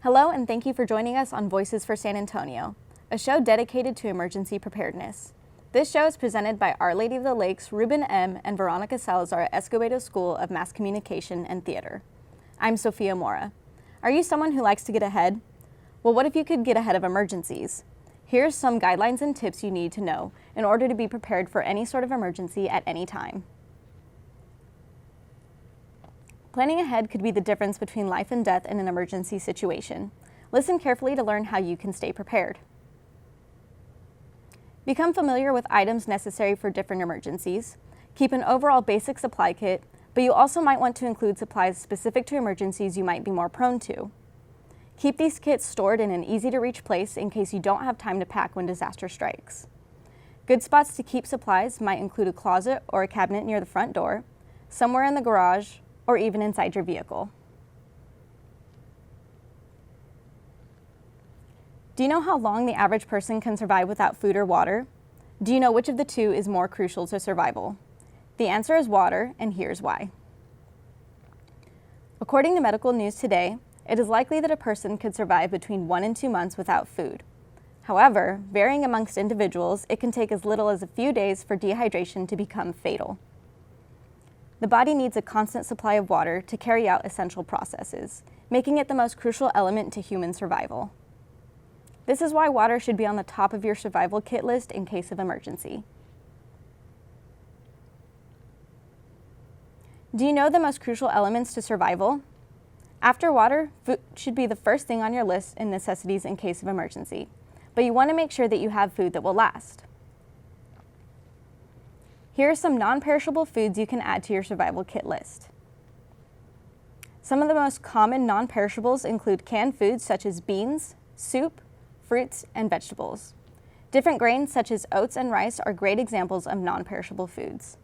Hello, and thank you for joining us on Voices for San Antonio, a show dedicated to emergency preparedness. This show is presented by Our Lady of the Lakes, Ruben M. and Veronica Salazar at Escobedo School of Mass Communication and Theater. I'm Sophia Mora. Are you someone who likes to get ahead? Well, what if you could get ahead of emergencies? Here's some guidelines and tips you need to know in order to be prepared for any sort of emergency at any time. Planning ahead could be the difference between life and death in an emergency situation. Listen carefully to learn how you can stay prepared. Become familiar with items necessary for different emergencies. Keep an overall basic supply kit, but you also might want to include supplies specific to emergencies you might be more prone to. Keep these kits stored in an easy-to-reach place in case you don't have time to pack when disaster strikes. Good spots to keep supplies might include a closet or a cabinet near the front door, somewhere in the garage, or even inside your vehicle. Do you know how long the average person can survive without food or water? Do you know which of the two is more crucial to survival? The answer is water, and here's why. According to Medical News Today, it is likely that a person could survive between 1 and 2 months without food. However, varying amongst individuals, it can take as little as a few days for dehydration to become fatal. The body needs a constant supply of water to carry out essential processes, making it the most crucial element to human survival. This is why water should be on the top of your survival kit list in case of emergency. Do you know the most crucial elements to survival? After water, food should be the first thing on your list in necessities in case of emergency, but you want to make sure that you have food that will last. Here are some non-perishable foods you can add to your survival kit list. Some of the most common non-perishables include canned foods such as beans, soup, fruits, and vegetables. Different grains such as oats and rice are great examples of non-perishable foods.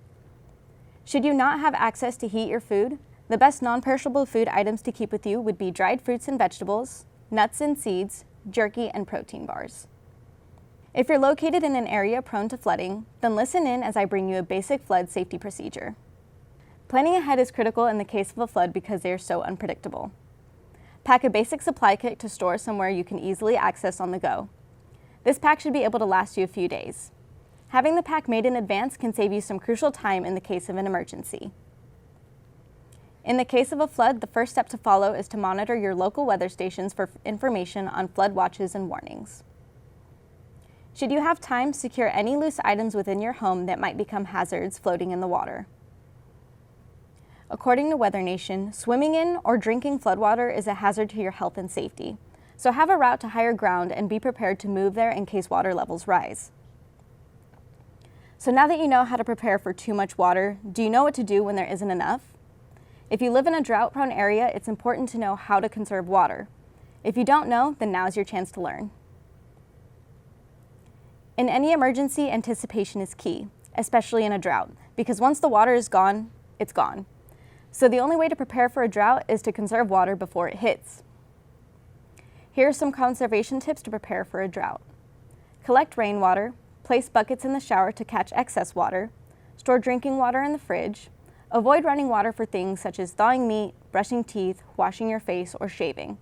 Should you not have access to heat your food, the best non-perishable food items to keep with you would be dried fruits and vegetables, nuts and seeds, jerky, and protein bars. If you're located in an area prone to flooding, then listen in as I bring you a basic flood safety procedure. Planning ahead is critical in the case of a flood because they are so unpredictable. Pack a basic supply kit to store somewhere you can easily access on the go. This pack should be able to last you a few days. Having the pack made in advance can save you some crucial time in the case of an emergency. In the case of a flood, the first step to follow is to monitor your local weather stations for information on flood watches and warnings. Should you have time, secure any loose items within your home that might become hazards floating in the water. According to Weather Nation, swimming in or drinking floodwater is a hazard to your health and safety, so have a route to higher ground and be prepared to move there in case water levels rise. So now that you know how to prepare for too much water, do you know what to do when there isn't enough? If you live in a drought-prone area, it's important to know how to conserve water. If you don't know, then now's your chance to learn. In any emergency, anticipation is key, especially in a drought, because once the water is gone, it's gone. So the only way to prepare for a drought is to conserve water before it hits. Here are some conservation tips to prepare for a drought. Collect rainwater, place buckets in the shower to catch excess water, store drinking water in the fridge, avoid running water for things such as thawing meat, brushing teeth, washing your face, or shaving.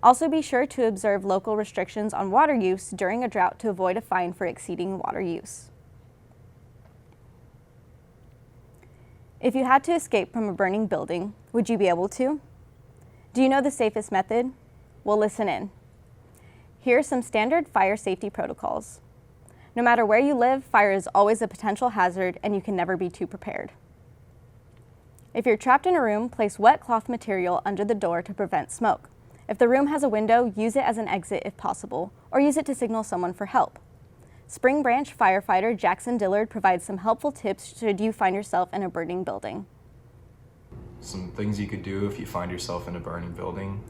Also be sure to observe local restrictions on water use during a drought to avoid a fine for exceeding water use. If you had to escape from a burning building, would you be able to? Do you know the safest method? Well, listen in. Here are some standard fire safety protocols. No matter where you live, fire is always a potential hazard and you can never be too prepared. If you're trapped in a room, place wet cloth material under the door to prevent smoke. If the room has a window, use it as an exit if possible, or use it to signal someone for help. Spring Branch firefighter Jackson Dillard provides some helpful tips should you find yourself in a burning building. Some things you could do if you find yourself in a burning building.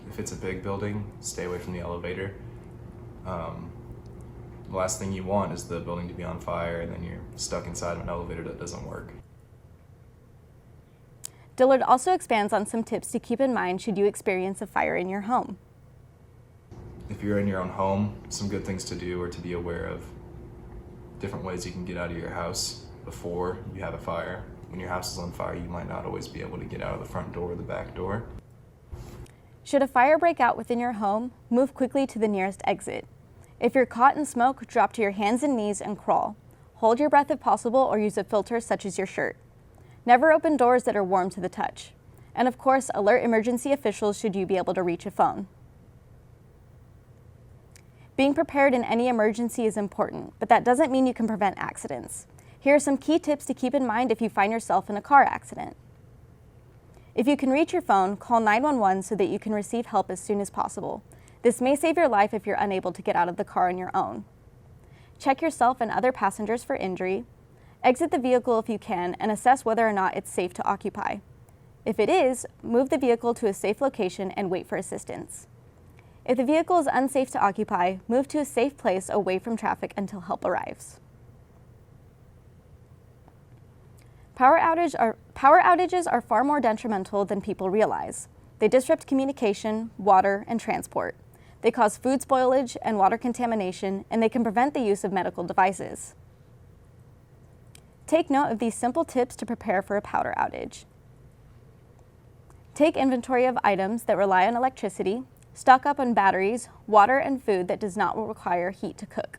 If it's a big building, stay away from the elevator. The last thing you want is the building to be on fire and then you're stuck inside of an elevator that doesn't work. Dillard also expands on some tips to keep in mind should you experience a fire in your home. If you're in your own home, some good things to do are to be aware of different ways you can get out of your house before you have a fire. When your house is on fire, you might not always be able to get out of the front door or the back door. Should a fire break out within your home, move quickly to the nearest exit. If you're caught in smoke, drop to your hands and knees and crawl. Hold your breath if possible or use a filter such as your shirt. Never open doors that are warm to the touch. And of course, alert emergency officials should you be able to reach a phone. Being prepared in any emergency is important, but that doesn't mean you can prevent accidents. Here are some key tips to keep in mind if you find yourself in a car accident. If you can reach your phone, call 911 so that you can receive help as soon as possible. This may save your life if you're unable to get out of the car on your own. Check yourself and other passengers for injury. Exit the vehicle if you can and assess whether or not it's safe to occupy. If it is, move the vehicle to a safe location and wait for assistance. If the vehicle is unsafe to occupy, move to a safe place away from traffic until help arrives. Power outages are far more detrimental than people realize. They disrupt communication, water, and transport. They cause food spoilage and water contamination, and they can prevent the use of medical devices. Take note of these simple tips to prepare for a power outage. Take inventory of items that rely on electricity. Stock up on batteries, water, and food that does not require heat to cook.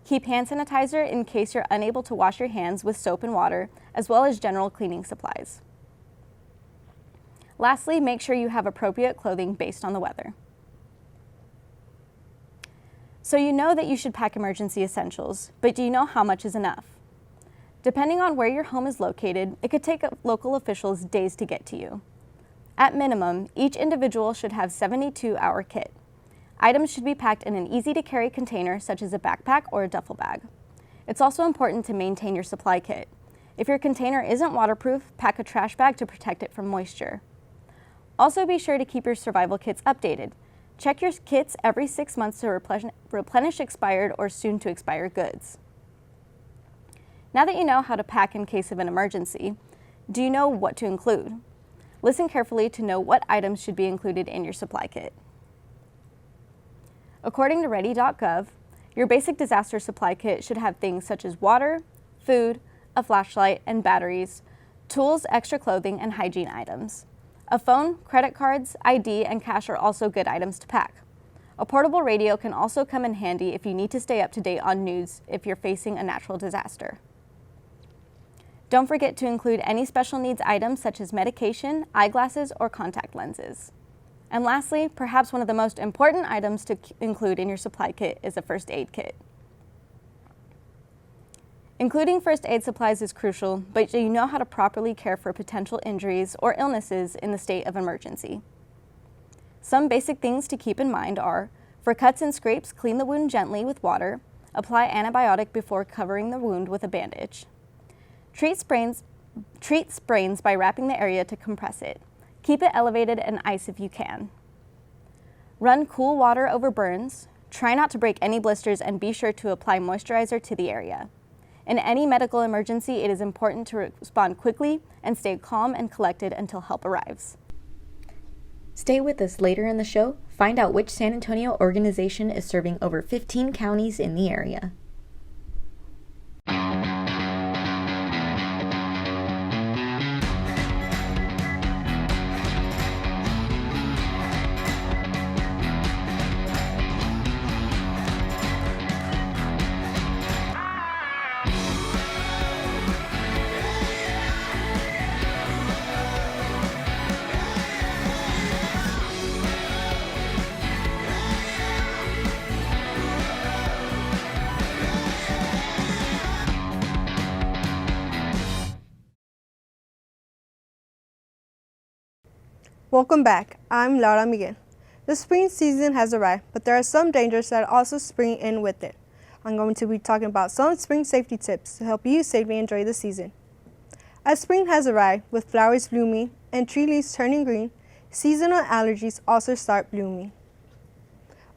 Keep hand sanitizer in case you're unable to wash your hands with soap and water, as well as general cleaning supplies. Lastly, make sure you have appropriate clothing based on the weather. So you know that you should pack emergency essentials, but do you know how much is enough? Depending on where your home is located, it could take local officials days to get to you. At minimum, each individual should have a 72-hour kit. Items should be packed in an easy-to-carry container, such as a backpack or a duffel bag. It's also important to maintain your supply kit. If your container isn't waterproof, pack a trash bag to protect it from moisture. Also, be sure to keep your survival kits updated. Check your kits every 6 months to replenish expired or soon-to-expire goods. Now that you know how to pack in case of an emergency, do you know what to include? Listen carefully to know what items should be included in your supply kit. According to ready.gov, your basic disaster supply kit should have things such as water, food, a flashlight, and batteries, tools, extra clothing, and hygiene items. A phone, credit cards, ID, and cash are also good items to pack. A portable radio can also come in handy if you need to stay up to date on news if you're facing a natural disaster. Don't forget to include any special needs items such as medication, eyeglasses, or contact lenses. And lastly, perhaps one of the most important items to include in your supply kit is a first aid kit. Including first aid supplies is crucial, but do you know how to properly care for potential injuries or illnesses in the state of emergency? Some basic things to keep in mind are, for cuts and scrapes, clean the wound gently with water, apply antibiotic before covering the wound with a bandage. Treat sprains by wrapping the area to compress it. Keep it elevated and ice if you can. Run cool water over burns. Try not to break any blisters and be sure to apply moisturizer to the area. In any medical emergency, it is important to respond quickly and stay calm and collected until help arrives. Stay with us later in the show. Find out which San Antonio organization is serving over 15 counties in the area. Welcome back. I'm Laura Miguel. The spring season has arrived, but there are some dangers that also spring in with it. I'm going to be talking about some spring safety tips to help you safely enjoy the season. As spring has arrived, with flowers blooming and tree leaves turning green, seasonal allergies also start blooming.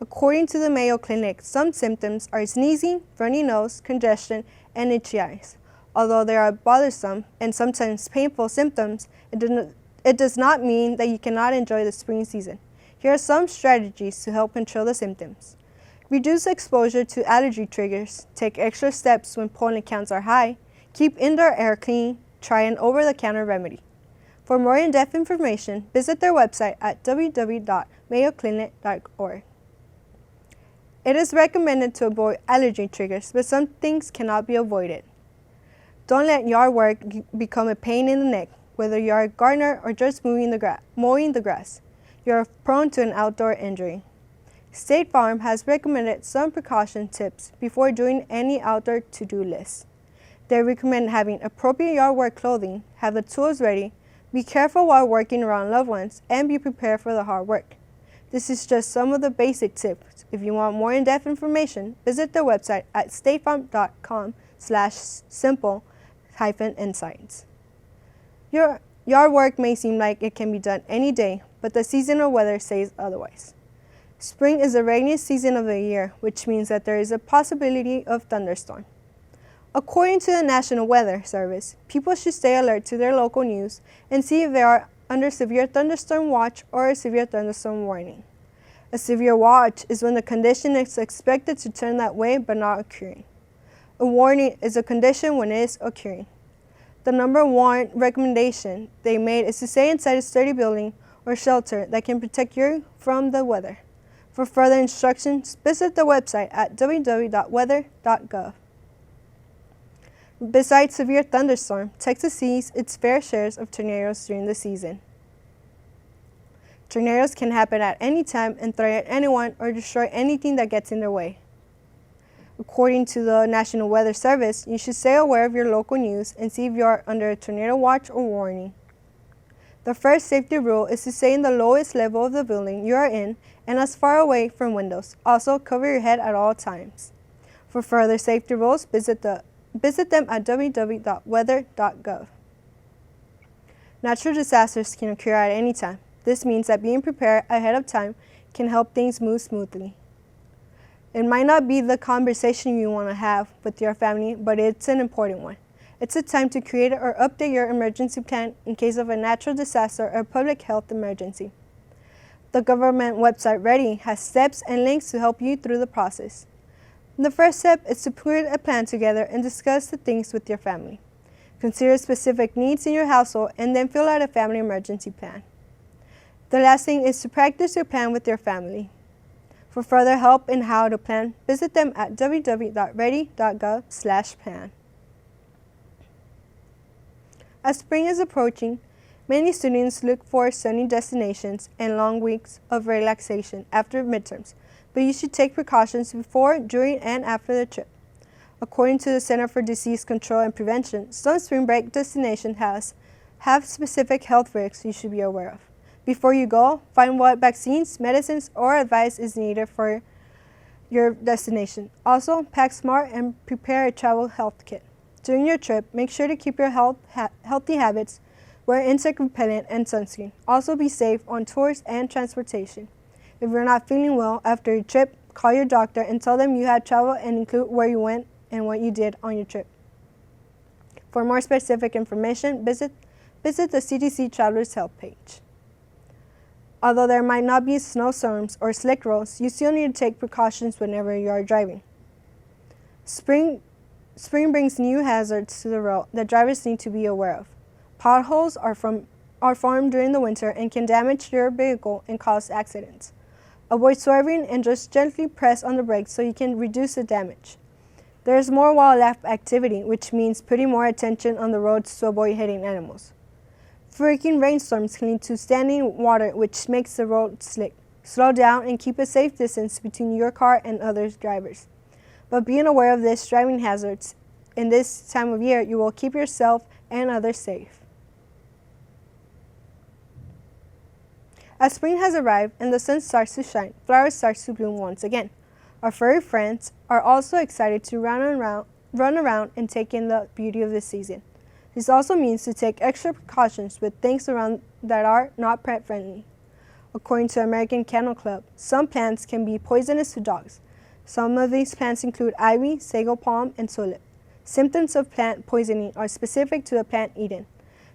According to the Mayo Clinic, some symptoms are sneezing, runny nose, congestion, and itchy eyes. Although there are bothersome and sometimes painful symptoms, it does not mean that you cannot enjoy the spring season. Here are some strategies to help control the symptoms. Reduce exposure to allergy triggers. Take extra steps when pollen counts are high. Keep indoor air clean. Try an over-the-counter remedy. For more in-depth information, visit their website at www.mayoclinic.org. It is recommended to avoid allergy triggers, but some things cannot be avoided. Don't let yard work become a pain in the neck. Whether you are a gardener or just mowing the grass, you are prone to an outdoor injury. State Farm has recommended some precaution tips before doing any outdoor to-do list. They recommend having appropriate yard work clothing, have the tools ready, be careful while working around loved ones, and be prepared for the hard work. This is just some of the basic tips. If you want more in-depth information, visit their website at statefarm.com/simple-insights. Your yard work may seem like it can be done any day, but the seasonal weather says otherwise. Spring is the rainiest season of the year, which means that there is a possibility of thunderstorm. According to the National Weather Service, people should stay alert to their local news and see if they are under severe thunderstorm watch or a severe thunderstorm warning. A severe watch is when the condition is expected to turn that way but not occurring. A warning is a condition when it is occurring. The number one recommendation they made is to stay inside a sturdy building or shelter that can protect you from the weather. For further instructions, visit the website at www.weather.gov. Besides severe thunderstorm, Texas sees its fair shares of tornadoes during the season. Tornadoes can happen at any time and threaten anyone or destroy anything that gets in their way. According to the National Weather Service, you should stay aware of your local news and see if you are under a tornado watch or warning. The first safety rule is to stay in the lowest level of the building you are in and as far away from windows. Also, cover your head at all times. For further safety rules, visit them at www.weather.gov. Natural disasters can occur at any time. This means that being prepared ahead of time can help things move smoothly. It might not be the conversation you want to have with your family, but it's an important one. It's a time to create or update your emergency plan in case of a natural disaster or public health emergency. The government website Ready has steps and links to help you through the process. The first step is to put a plan together and discuss the things with your family. Consider specific needs in your household and then fill out a family emergency plan. The last thing is to practice your plan with your family. For further help in how to plan, visit them at www.ready.gov/plan. As spring is approaching, many students look for sunny destinations and long weeks of relaxation after midterms, but you should take precautions before, during, and after the trip. According to the Center for Disease Control and Prevention, some spring break destinations have specific health risks you should be aware of. Before you go, find what vaccines, medicines, or advice is needed for your destination. Also, pack smart and prepare a travel health kit. During your trip, make sure to keep your healthy habits, wear insect repellent and sunscreen. Also, be safe on tours and transportation. If you're not feeling well after your trip, call your doctor and tell them you had travel and include where you went and what you did on your trip. For more specific information, visit the CDC Traveler's Health page. Although there might not be snowstorms or slick roads, you still need to take precautions whenever you are driving. Spring brings new hazards to the road that drivers need to be aware of. Potholes are formed during the winter and can damage your vehicle and cause accidents. Avoid swerving and just gently press on the brakes so you can reduce the damage. There is more wildlife activity, which means putting more attention on the roads to avoid hitting animals. Freaking rainstorms can lead to standing water, which makes the road slick. Slow down and keep a safe distance between your car and other drivers. But being aware of these driving hazards in this time of year, you will keep yourself and others safe. As spring has arrived and the sun starts to shine, flowers start to bloom once again. Our furry friends are also excited to run around and take in the beauty of the season. This also means to take extra precautions with things around that are not pet friendly. According to American Kennel Club, some plants can be poisonous to dogs. Some of these plants include ivy, sago palm, and tulip. Symptoms of plant poisoning are specific to the plant eaten.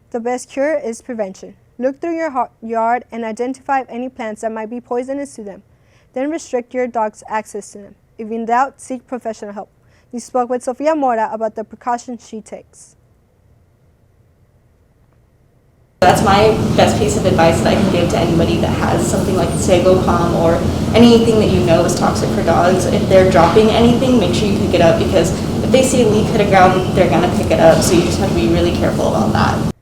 The best cure is prevention. Look through your yard and identify any plants that might be poisonous to them. Then restrict your dog's access to them. If in doubt, seek professional help. We spoke with Sofia Mora about the precautions she takes. That's my best piece of advice that I can give to anybody that has something like Sago Palm or anything that you know is toxic for dogs. If they're dropping anything, make sure you pick it up, because if they see a leaf hit a ground, they're going to pick it up. So you just have to be really careful about that.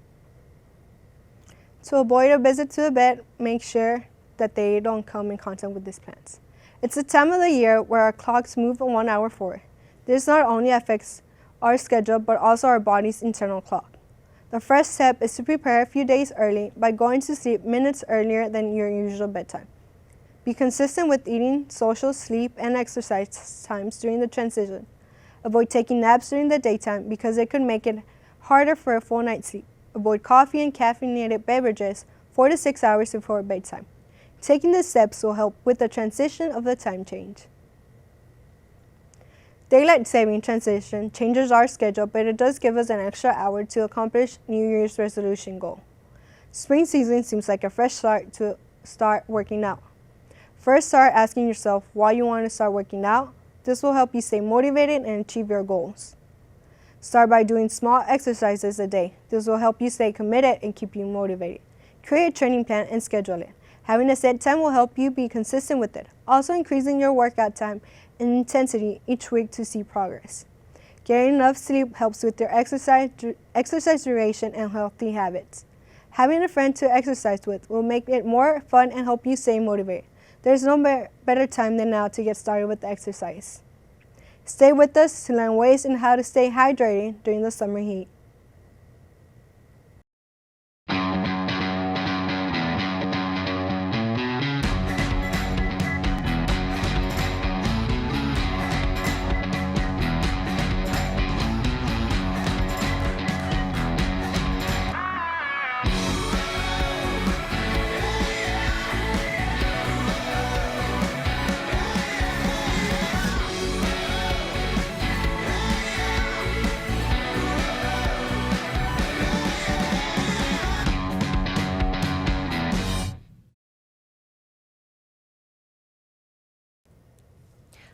To avoid a visit to the vet, make sure that they don't come in contact with these plants. It's the time of the year where our clocks move 1 hour forward. This not only affects our schedule, but also our body's internal clock. The first step is to prepare a few days early by going to sleep minutes earlier than your usual bedtime. Be consistent with eating, social, sleep, and exercise times during the transition. Avoid taking naps during the daytime because it could make it harder for a full night's sleep. Avoid coffee and caffeinated beverages 4 to 6 hours before bedtime. Taking these steps will help with the transition of the time change. Daylight saving transition changes our schedule, but it does give us an extra hour to accomplish New Year's resolution goal. Spring season seems like a fresh start to start working out. First, start asking yourself why you want to start working out. This will help you stay motivated and achieve your goals. Start by doing small exercises a day. This will help you stay committed and keep you motivated. Create a training plan and schedule it. Having a set time will help you be consistent with it. Also, increasing your workout time and intensity each week to see progress. Getting enough sleep helps with your exercise duration and healthy habits. Having a friend to exercise with will make it more fun and help you stay motivated. There's no better time than now to get started with exercise. Stay with us to learn ways and how to stay hydrated during the summer heat.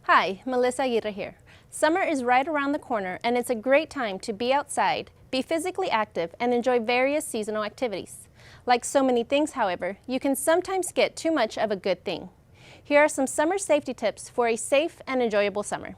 Hi, Melissa Aguirre here. Summer is right around the corner, and it's a great time to be outside, be physically active, and enjoy various seasonal activities. Like so many things, however, you can sometimes get too much of a good thing. Here are some summer safety tips for a safe and enjoyable summer.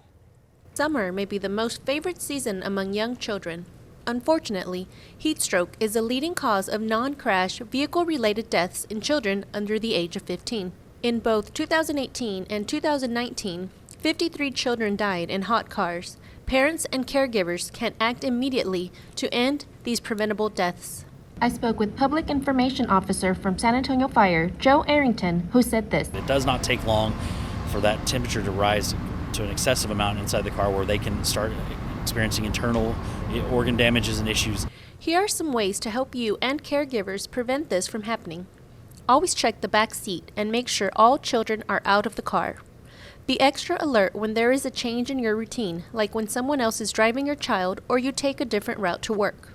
Summer may be the most favorite season among young children. Unfortunately, heat stroke is the leading cause of non-crash vehicle-related deaths in children under the age of 15. In both 2018 and 2019, 53 children died in hot cars. Parents and caregivers can act immediately to end these preventable deaths. I spoke with Public Information Officer from San Antonio Fire, Joe Arrington, who said this. It does not take long for that temperature to rise to an excessive amount inside the car where they can start experiencing internal organ damages and issues. Here are some ways to help you and caregivers prevent this from happening. Always check the back seat and make sure all children are out of the car. Be extra alert when there is a change in your routine, like when someone else is driving your child or you take a different route to work.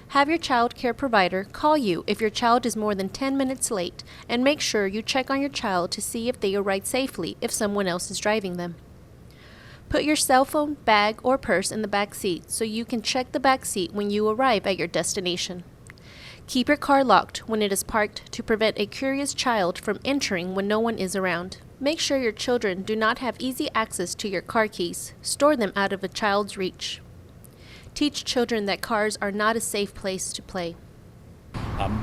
Have your child care provider call you if your child is more than 10 minutes late, and make sure you check on your child to see if they arrived safely if someone else is driving them. Put your cell phone, bag, or purse in the back seat so you can check the back seat when you arrive at your destination. Keep your car locked when it is parked to prevent a curious child from entering when no one is around. Make sure your children do not have easy access to your car keys. Store them out of a child's reach. Teach children that cars are not a safe place to play.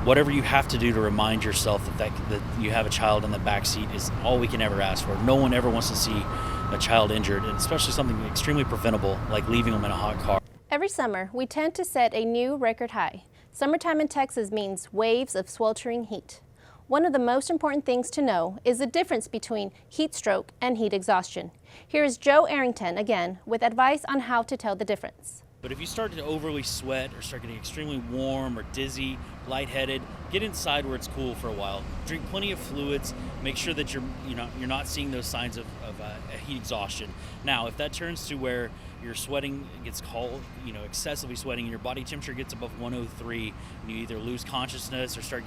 Whatever you have to do to remind yourself that you have a child in the back seat is all we can ever ask for. No one ever wants to see a child injured, and especially something extremely preventable like leaving them in a hot car. Every summer, we tend to set a new record high. Summertime in Texas means waves of sweltering heat. One of the most important things to know is the difference between heat stroke and heat exhaustion. Here is Joe Arrington again with advice on how to tell the difference. But if you start to overly sweat or start getting extremely warm or dizzy, lightheaded, get inside where it's cool for a while. Drink plenty of fluids. Make sure that you're not seeing those signs of heat exhaustion. Now, if that turns to where your sweating gets cold, excessively sweating, and your body temperature gets above 103, and you either lose consciousness or start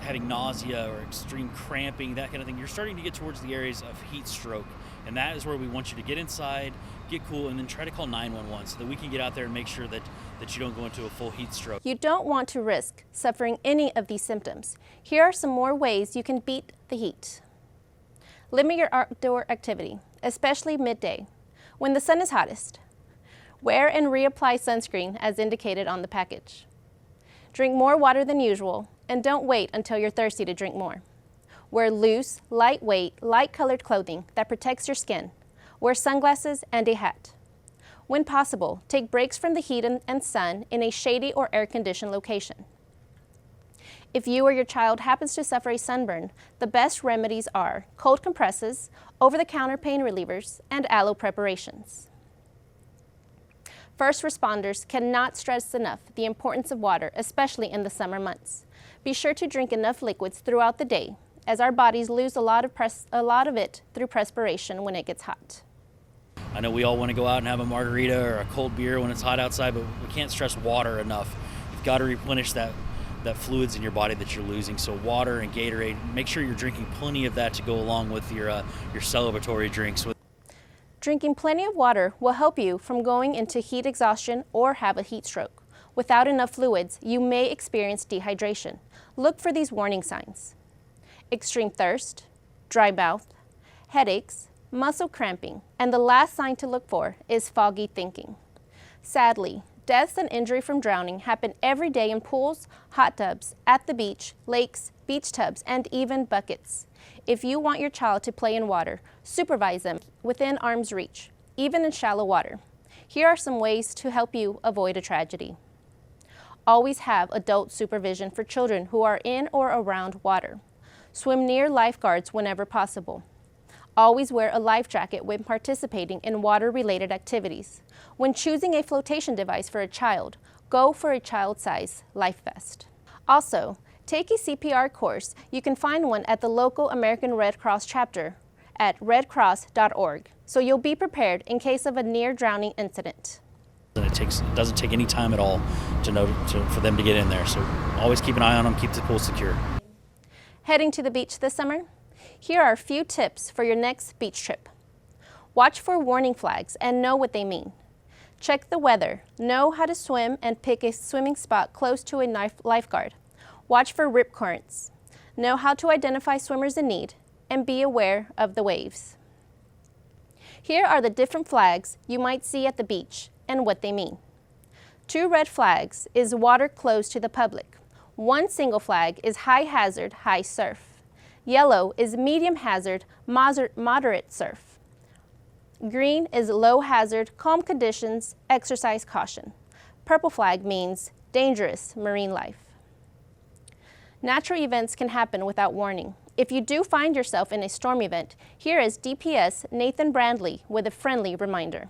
having nausea or extreme cramping, that kind of thing, you're starting to get towards the areas of heat stroke. And that is where we want you to get inside, get cool, and then try to call 911 so that we can get out there and make sure that that you don't go into a full heat stroke. You don't want to risk suffering any of these symptoms. Here are some more ways you can beat the heat. Limit your outdoor activity, especially midday, when the sun is hottest. Wear and reapply sunscreen as indicated on the package. Drink more water than usual, and don't wait until you're thirsty to drink more. Wear loose, lightweight, light-colored clothing that protects your skin. Wear sunglasses and a hat. When possible, take breaks from the heat and sun in a shady or air-conditioned location. If you or your child happens to suffer a sunburn, the best remedies are cold compresses, over-the-counter pain relievers, and aloe preparations. First responders cannot stress enough the importance of water, especially in the summer months. Be sure to drink enough liquids throughout the day, as our bodies lose a lot of it through perspiration when it gets hot. I know we all want to go out and have a margarita or a cold beer when it's hot outside, but we can't stress water enough. You've got to replenish that fluids in your body that you're losing. So water and Gatorade, make sure you're drinking plenty of that to go along with your celebratory drinks. Drinking plenty of water will help you from going into heat exhaustion or have a heat stroke. Without enough fluids, you may experience dehydration. Look for these warning signs: extreme thirst, dry mouth, headaches, muscle cramping, and the last sign to look for is foggy thinking. Sadly, deaths and injury from drowning happen every day in pools, hot tubs, at the beach, lakes, beach tubs, and even buckets. If you want your child to play in water, supervise them within arm's reach, even in shallow water. Here are some ways to help you avoid a tragedy. Always have adult supervision for children who are in or around water. Swim near lifeguards whenever possible. Always wear a life jacket when participating in water-related activities. When choosing a flotation device for a child, go for a child-size life vest. Also, take a CPR course. You can find one at the local American Red Cross chapter at redcross.org, so you'll be prepared in case of a near-drowning incident. And it doesn't take any time at all for them to get in there, so always keep an eye on them, keep the pool secure. Heading to the beach this summer? Here are a few tips for your next beach trip. Watch for warning flags and know what they mean. Check the weather, know how to swim, and pick a swimming spot close to a lifeguard. Watch for rip currents. Know how to identify swimmers in need, and be aware of the waves. Here are the different flags you might see at the beach and what they mean. 2 red flags is water closed to the public. 1 single flag is high hazard, high surf. Yellow is medium hazard, moderate surf. Green is low hazard, calm conditions, exercise caution. Purple flag means dangerous marine life. Natural events can happen without warning. If you do find yourself in a storm event, here is DPS Nathan Brandley with a friendly reminder.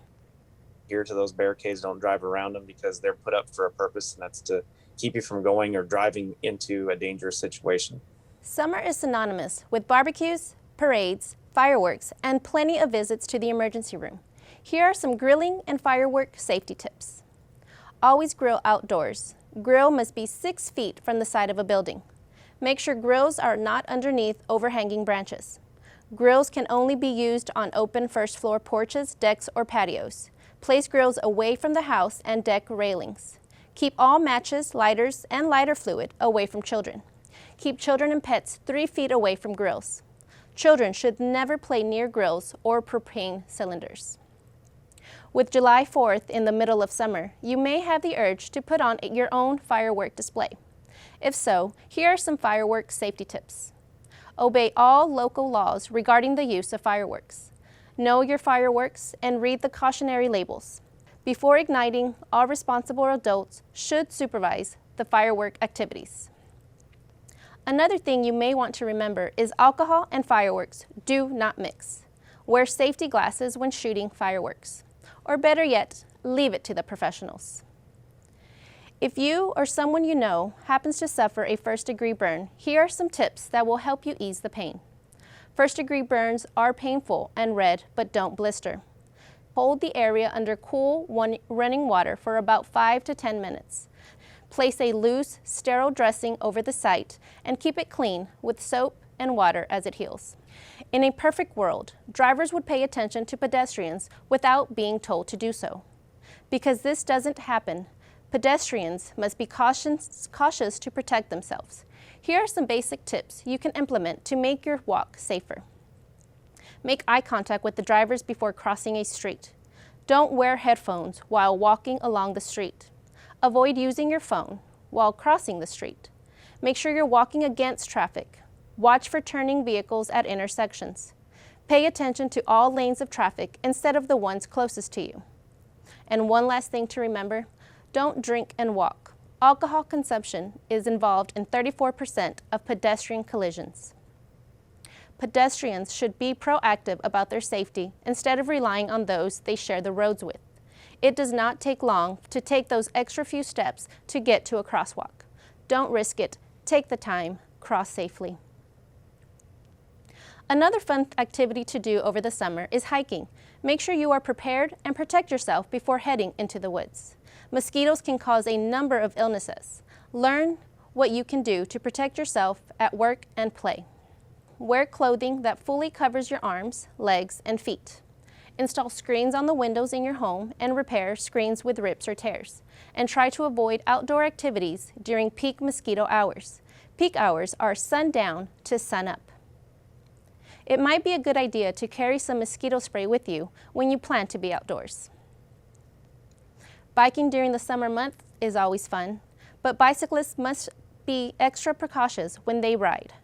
Adhere to those barricades, don't drive around them because they're put up for a purpose, and that's to keep you from going or driving into a dangerous situation. Summer is synonymous with barbecues, parades, fireworks, and plenty of visits to the emergency room. Here are some grilling and firework safety tips. Always grill outdoors. Grill must be 6 feet from the side of a building. Make sure grills are not underneath overhanging branches. Grills can only be used on open first-floor porches, decks, or patios. Place grills away from the house and deck railings. Keep all matches, lighters, and lighter fluid away from children. Keep children and pets 3 feet away from grills. Children should never play near grills or propane cylinders. With July 4th in the middle of summer, you may have the urge to put on your own firework display. If so, here are some firework safety tips. Obey all local laws regarding the use of fireworks. Know your fireworks and read the cautionary labels. Before igniting, all responsible adults should supervise the firework activities. Another thing you may want to remember is alcohol and fireworks do not mix. Wear safety glasses when shooting fireworks. Or better yet, leave it to the professionals. If you or someone you know happens to suffer a first-degree burn, here are some tips that will help you ease the pain. First-degree burns are painful and red, but don't blister. Hold the area under cool running water for about 5 to 10 minutes. Place a loose, sterile dressing over the site and keep it clean with soap and water as it heals. In a perfect world, drivers would pay attention to pedestrians without being told to do so. Because this doesn't happen, Pedestrians must be cautious to protect themselves. Here are some basic tips you can implement to make your walk safer. Make eye contact with the drivers before crossing a street. Don't wear headphones while walking along the street. Avoid using your phone while crossing the street. Make sure you're walking against traffic. Watch for turning vehicles at intersections. Pay attention to all lanes of traffic instead of the ones closest to you. And one last thing to remember, don't drink and walk. Alcohol consumption is involved in 34% of pedestrian collisions. Pedestrians should be proactive about their safety instead of relying on those they share the roads with. It does not take long to take those extra few steps to get to a crosswalk. Don't risk it. Take the time. Cross safely. Another fun activity to do over the summer is hiking. Make sure you are prepared and protect yourself before heading into the woods. Mosquitoes can cause a number of illnesses. Learn what you can do to protect yourself at work and play. Wear clothing that fully covers your arms, legs, and feet. Install screens on the windows in your home and repair screens with rips or tears. And try to avoid outdoor activities during peak mosquito hours. Peak hours are sundown to sunup. It might be a good idea to carry some mosquito spray with you when you plan to be outdoors. Biking during the summer months is always fun, but bicyclists must be extra precautious when they ride.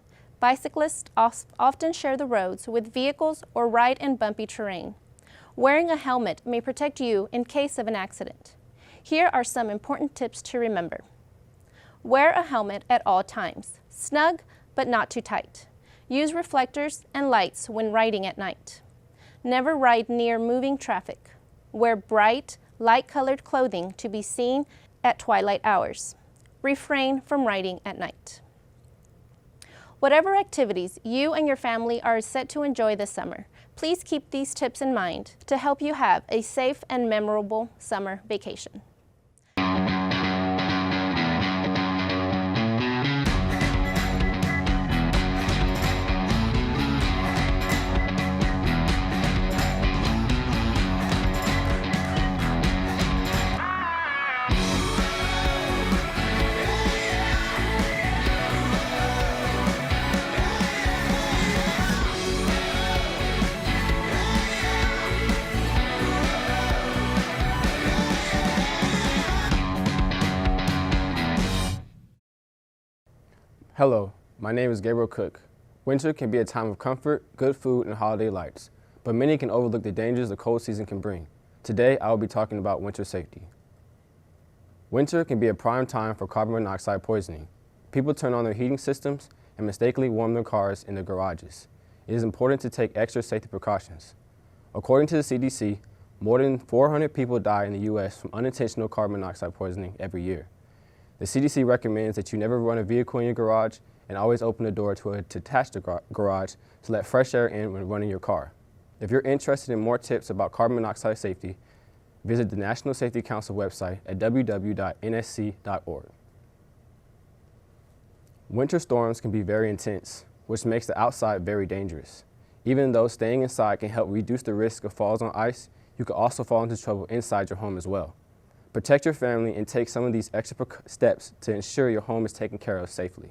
Bicyclists often share the roads with vehicles or ride in bumpy terrain. Wearing a helmet may protect you in case of an accident. Here are some important tips to remember. Wear a helmet at all times, snug but not too tight. Use reflectors and lights when riding at night. Never ride near moving traffic. Wear bright, light-colored clothing to be seen at twilight hours. Refrain from riding at night. Whatever activities you and your family are set to enjoy this summer, please keep these tips in mind to help you have a safe and memorable summer vacation. Hello, my name is Gabriel Cook. Winter can be a time of comfort, good food, and holiday lights, but many can overlook the dangers the cold season can bring. Today, I will be talking about winter safety. Winter can be a prime time for carbon monoxide poisoning. People turn on their heating systems and mistakenly warm their cars in their garages. It is important to take extra safety precautions. According to the CDC, more than 400 people die in the U.S. from unintentional carbon monoxide poisoning every year. The CDC recommends that you never run a vehicle in your garage and always open the door to a detached garage to let fresh air in when running your car. If you're interested in more tips about carbon monoxide safety, visit the National Safety Council website at www.nsc.org. Winter storms can be very intense, which makes the outside very dangerous. Even though staying inside can help reduce the risk of falls on ice, you can also fall into trouble inside your home as well. Protect your family and take some of these extra steps to ensure your home is taken care of safely.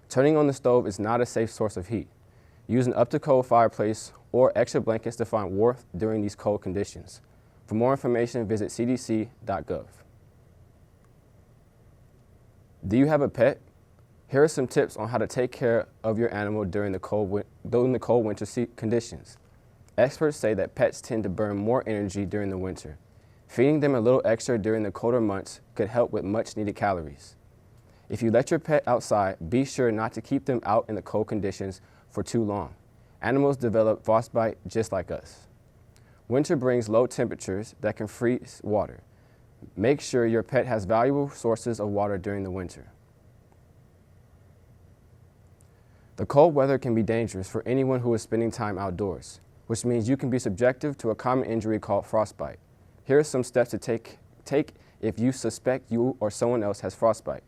Turning on the stove is not a safe source of heat. Use an up-to-code fireplace or extra blankets to find warmth during these cold conditions. For more information, visit cdc.gov. Do you have a pet? Here are some tips on how to take care of your animal during the cold winter conditions. Experts say that pets tend to burn more energy during the winter. Feeding them a little extra during the colder months could help with much-needed calories. If you let your pet outside, be sure not to keep them out in the cold conditions for too long. Animals develop frostbite just like us. Winter brings low temperatures that can freeze water. Make sure your pet has valuable sources of water during the winter. The cold weather can be dangerous for anyone who is spending time outdoors, which means you can be subjected to a common injury called frostbite. Here are some steps to take if you suspect you or someone else has frostbite.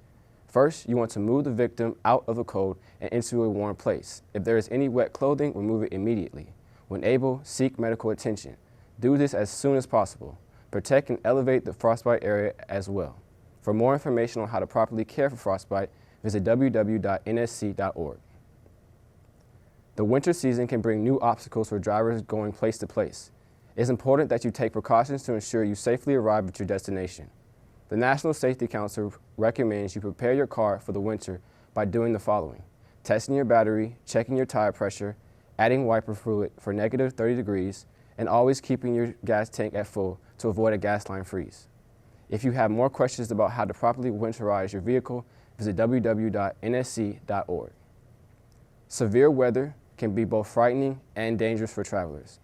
First, you want to move the victim out of the cold and into a warm place. If there is any wet clothing, remove it immediately. When able, seek medical attention. Do this as soon as possible. Protect and elevate the frostbite area as well. For more information on how to properly care for frostbite, visit www.nsc.org. The winter season can bring new obstacles for drivers going place to place. It's important that you take precautions to ensure you safely arrive at your destination. The National Safety Council recommends you prepare your car for the winter by doing the following: testing your battery, checking your tire pressure, adding wiper fluid for negative 30 degrees, and always keeping your gas tank at full to avoid a gas line freeze. If you have more questions about how to properly winterize your vehicle, visit www.nsc.org. Severe weather can be both frightening and dangerous for travelers.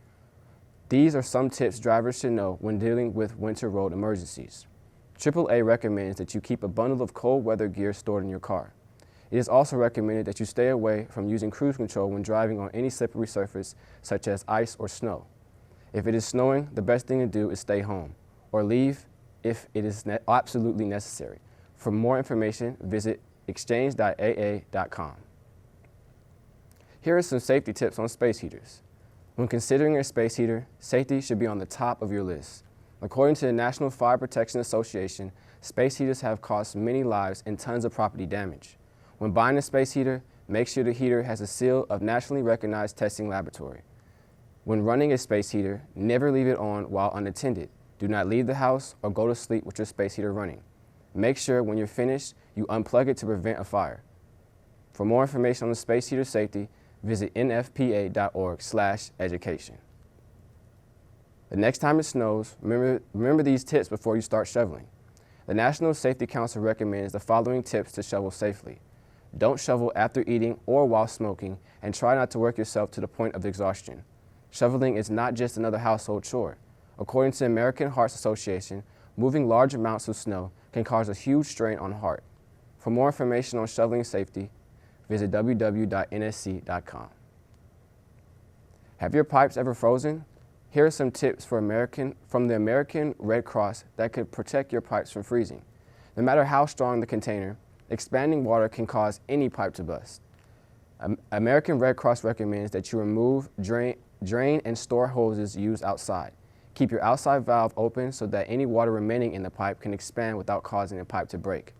These are some tips drivers should know when dealing with winter road emergencies. AAA recommends that you keep a bundle of cold weather gear stored in your car. It is also recommended that you stay away from using cruise control when driving on any slippery surface such as ice or snow. If it is snowing, the best thing to do is stay home or leave if it is absolutely necessary. For more information, visit exchange.aa.com. Here are some safety tips on space heaters. When considering a space heater, safety should be on the top of your list. According to the National Fire Protection Association, space heaters have cost many lives and tons of property damage. When buying a space heater, make sure the heater has a seal of nationally recognized testing laboratory. When running a space heater, never leave it on while unattended. Do not leave the house or go to sleep with your space heater running. Make sure when you're finished, you unplug it to prevent a fire. For more information on the space heater safety, visit nfpa.org/education. The next time it snows, remember these tips before you start shoveling. The National Safety Council recommends the following tips to shovel safely. Don't shovel after eating or while smoking, and try not to work yourself to the point of exhaustion. Shoveling is not just another household chore. According to the American Heart Association, moving large amounts of snow can cause a huge strain on the heart. For more information on shoveling safety, visit www.nsc.com. Have your pipes ever frozen? Here are some tips from the American Red Cross that could protect your pipes from freezing. No matter how strong the container, expanding water can cause any pipe to bust. American Red Cross recommends that you remove, drain, and store hoses used outside. Keep your outside valve open so that any water remaining in the pipe can expand without causing the pipe to break.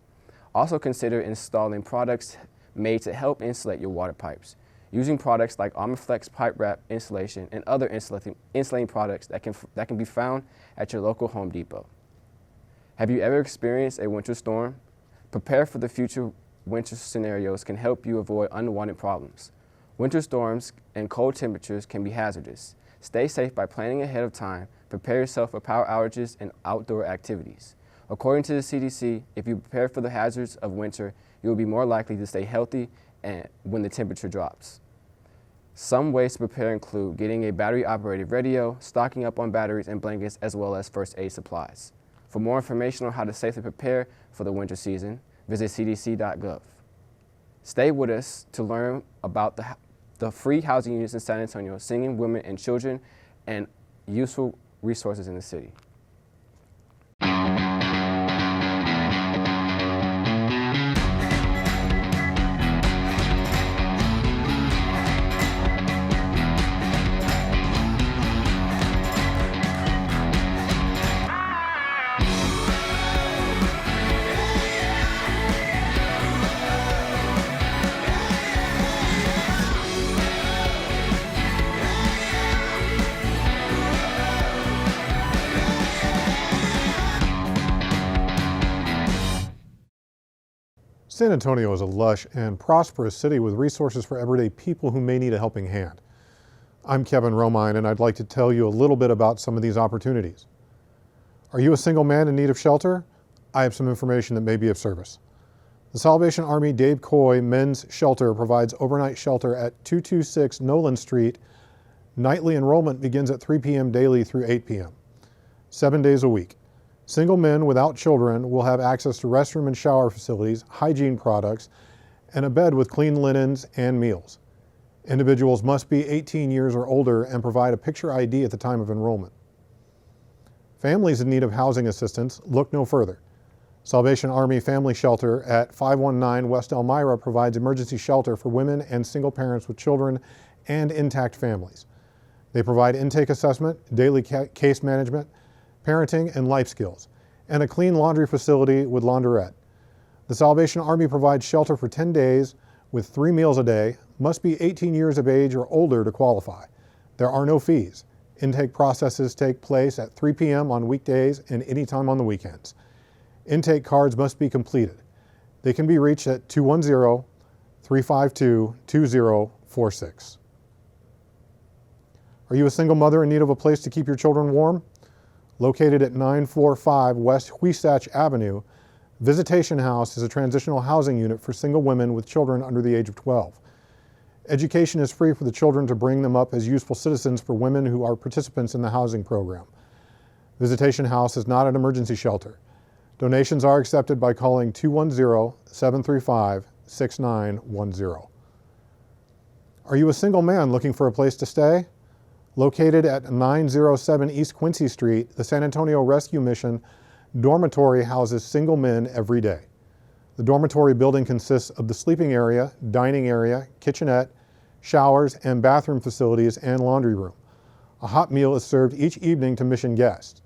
Also consider installing products made to help insulate your water pipes. Using products like Armaflex pipe wrap insulation and other insulating products that can be found at your local Home Depot. Have you ever experienced a winter storm? Prepare for the future winter scenarios can help you avoid unwanted problems. Winter storms and cold temperatures can be hazardous. Stay safe by planning ahead of time. Prepare yourself for power outages and outdoor activities. According to the CDC, if you prepare for the hazards of winter, you will be more likely to stay healthy when the temperature drops. Some ways to prepare include getting a battery-operated radio, stocking up on batteries and blankets, as well as first aid supplies. For more information on how to safely prepare for the winter season, visit cdc.gov. Stay with us to learn about the free housing units in San Antonio, singing women and children, and useful resources in the city. San Antonio is a lush and prosperous city with resources for everyday people who may need a helping hand. I'm Kevin Romine, and I'd like to tell you a little bit about some of these opportunities. Are you a single man in need of shelter? I have some information that may be of service. The Salvation Army Dave Coy Men's Shelter provides overnight shelter at 226 Nolan Street. Nightly enrollment begins at 3 p.m. daily through 8 p.m., 7 days a week. Single men without children will have access to restroom and shower facilities, hygiene products, and a bed with clean linens and meals. Individuals must be 18 years or older and provide a picture ID at the time of enrollment. Families in need of housing assistance, look no further. Salvation Army Family Shelter at 519 West Elmira provides emergency shelter for women and single parents with children and intact families. They provide intake assessment, daily case management, parenting, and life skills. and a clean laundry facility with laundrette. The Salvation Army provides shelter for 10 days with 3 meals a day, must be 18 years of age or older to qualify. There are no fees. Intake processes take place at 3 p.m. on weekdays and any time on the weekends. Intake cards must be completed. They can be reached at 210-352-2046. Are you a single mother in need of a place to keep your children warm? Located at 945 West Huisach Avenue, Visitation House is a transitional housing unit for single women with children under the age of 12. Education is free for the children to bring them up as useful citizens for women who are participants in the housing program. Visitation House is not an emergency shelter. Donations are accepted by calling 210-735-6910. Are you a single man looking for a place to stay? Located at 907 East Quincy Street, the San Antonio Rescue Mission dormitory houses single men every day. The dormitory building consists of the sleeping area, dining area, kitchenette, showers, and bathroom facilities and laundry room. A hot meal is served each evening to mission guests.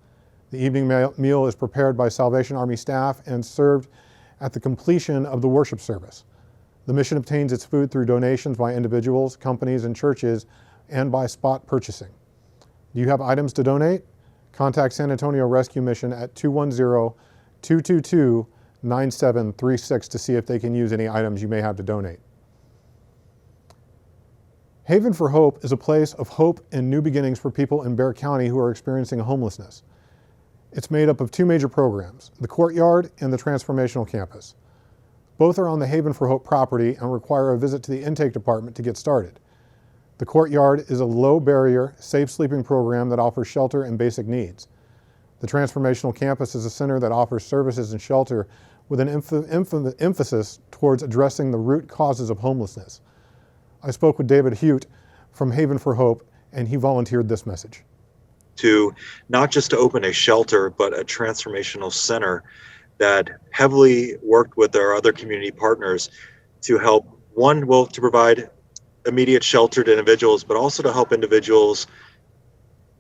The evening meal is prepared by Salvation Army staff and served at the completion of the worship service. The mission obtains its food through donations by individuals, companies, and churches, and by spot purchasing. Do you have items to donate? Contact San Antonio Rescue Mission at 210-222-9736 to see if they can use any items you may have to donate. Haven for Hope is a place of hope and new beginnings for people in Bexar County who are experiencing homelessness. It's made up of 2 major programs, the Courtyard and the Transformational Campus. Both are on the Haven for Hope property and require a visit to the intake department to get started. The Courtyard is a low-barrier, safe sleeping program that offers shelter and basic needs. The Transformational Campus is a center that offers services and shelter with an emphasis towards addressing the root causes of homelessness. I spoke with David Hute from Haven for Hope, and he volunteered this message. To not just to open a shelter, but a transformational center that heavily worked with our other community partners to help, to provide immediate shelter to individuals, but also to help individuals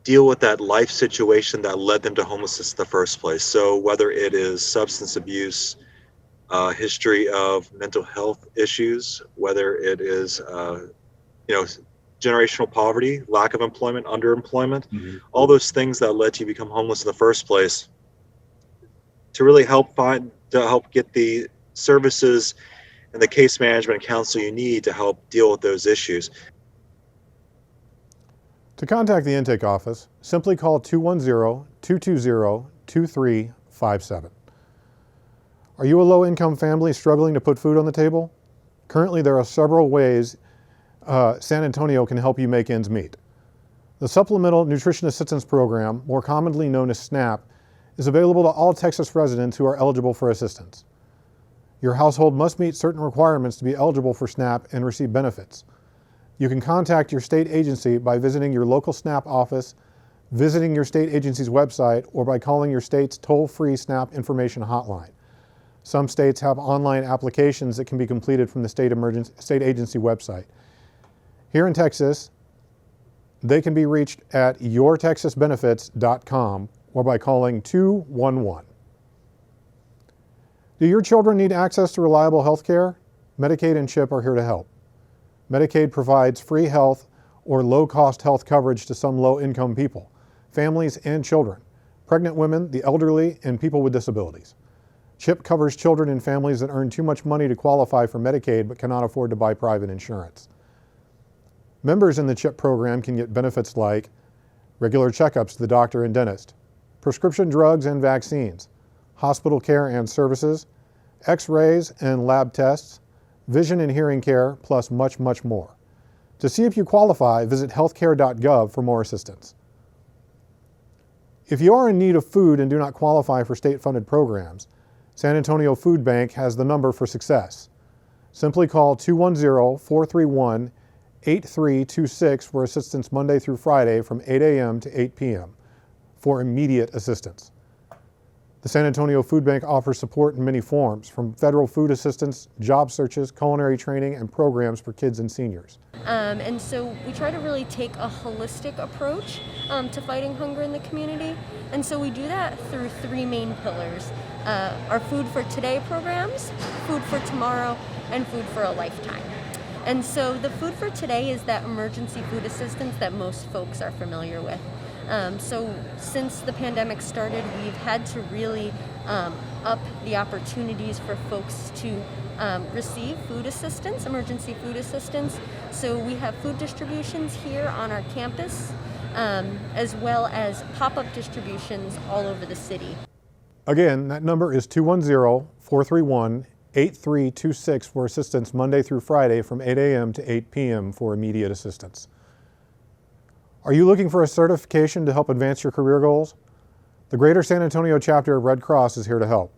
deal with that life situation that led them to homelessness in the first place. So whether it is substance abuse, history of mental health issues, whether it is, generational poverty, lack of employment, underemployment, all those things that led you to become homeless in the first place, to really help get the services and the case management and counsel you need to help deal with those issues. To contact the intake office, simply call 210-220-2357. Are you a low-income family struggling to put food on the table? Currently, there are several ways San Antonio can help you make ends meet. The Supplemental Nutrition Assistance Program, more commonly known as SNAP, is available to all Texas residents who are eligible for assistance. Your household must meet certain requirements to be eligible for SNAP and receive benefits. You can contact your state agency by visiting your local SNAP office, visiting your state agency's website, or by calling your state's toll-free SNAP information hotline. Some states have online applications that can be completed from the state agency website. Here in Texas, they can be reached at yourtexasbenefits.com or by calling 211. Do your children need access to reliable health care? Medicaid and CHIP are here to help. Medicaid provides free health or low-cost health coverage to some low-income people, families and children, pregnant women, the elderly, and people with disabilities. CHIP covers children and families that earn too much money to qualify for Medicaid but cannot afford to buy private insurance. Members in the CHIP program can get benefits like regular checkups to the doctor and dentist, prescription drugs and vaccines, hospital care and services, x-rays and lab tests, vision and hearing care, plus much, much more. To see if you qualify, visit healthcare.gov for more assistance. If you are in need of food and do not qualify for state-funded programs, San Antonio Food Bank has the number for success. Simply call 210-431-8326 for assistance Monday through Friday from 8 a.m. to 8 p.m. for immediate assistance. The San Antonio Food Bank offers support in many forms, from federal food assistance, job searches, culinary training, and programs for kids and seniors. And so we try to really take a holistic approach to fighting hunger in the community. And so we do that through three main pillars. Our Food for Today programs, Food for Tomorrow, and Food for a Lifetime. And so the Food for Today is that emergency food assistance that most folks are familiar with. So since the pandemic started, we've had to really up the opportunities for folks to receive food assistance, emergency food assistance. So we have food distributions here on our campus, as well as pop-up distributions all over the city. Again, that number is 210-431-8326 for assistance Monday through Friday from 8 a.m. to 8 p.m. for immediate assistance. Are you looking for a certification to help advance your career goals? The Greater San Antonio chapter of Red Cross is here to help.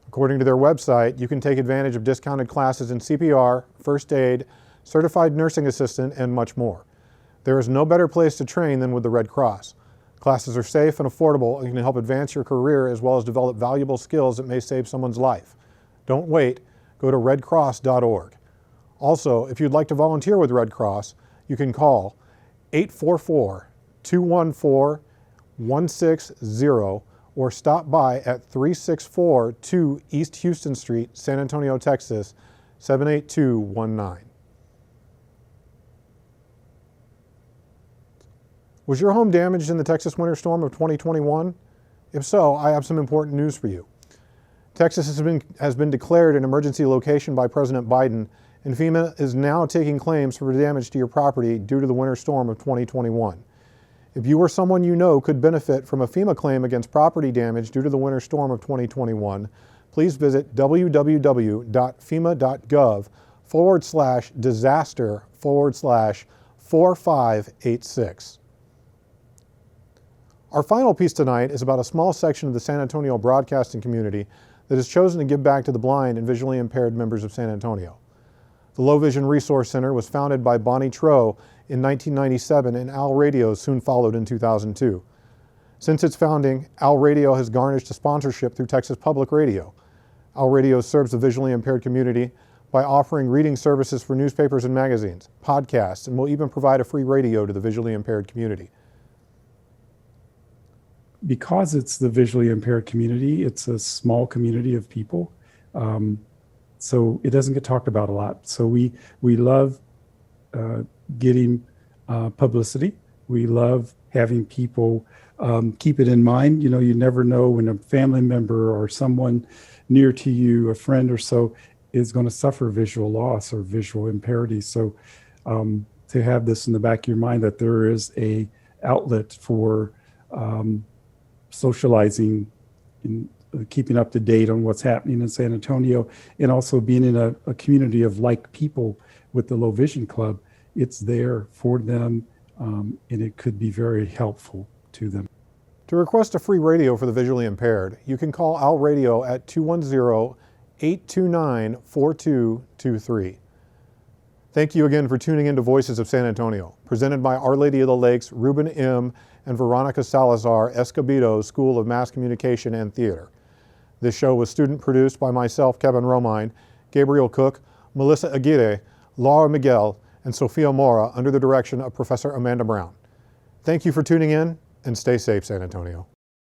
According to their website, you can take advantage of discounted classes in CPR, first aid, certified nursing assistant, and much more. There is no better place to train than with the Red Cross. Classes are safe and affordable and can help advance your career as well as develop valuable skills that may save someone's life. Don't wait. Go to redcross.org. Also, if you'd like to volunteer with Red Cross, you can call 844-214-160 or stop by at 3642 East Houston Street, San Antonio, Texas, 78219. Was your home damaged in the Texas winter storm of 2021? If so, I have some important news for you. Texas has been declared an emergency location by President Biden, and FEMA is now taking claims for damage to your property due to the winter storm of 2021. If you or someone you know could benefit from a FEMA claim against property damage due to the winter storm of 2021, please visit www.fema.gov/disaster/4586. Our final piece tonight is about a small section of the San Antonio broadcasting community that has chosen to give back to the blind and visually impaired members of San Antonio. The Low Vision Resource Center was founded by Bonnie Troe in 1997, and Al Radio soon followed in 2002. Since its founding, Al Radio has garnished a sponsorship through Texas Public Radio. Al Radio serves the visually impaired community by offering reading services for newspapers and magazines, podcasts, and will even provide a free radio to the visually impaired community. Because it's the visually impaired community, it's a small community of people. So it doesn't get talked about a lot. So we love getting publicity. We love having people keep it in mind. You know, you never know when a family member or someone near to you, a friend or so, is going to suffer visual loss or visual impairity. So to have this in the back of your mind that there is a outlet for socializing and keeping up to date on what's happening in San Antonio, and also being in a community of like people with the Low Vision Club, it's there for them, and it could be very helpful to them. To request a free radio for the visually impaired, you can call Al Radio at 210-829-4223. Thank you again for tuning in to Voices of San Antonio, presented by Our Lady of the Lakes, Ruben M. and Veronica Salazar Escobedo School of Mass Communication and Theater. This show was student produced by myself, Kevin Romine, Gabriel Cook, Melissa Aguirre, Laura Miguel, and Sofia Mora under the direction of Professor Amanda Brown. Thank you for tuning in, and stay safe, San Antonio.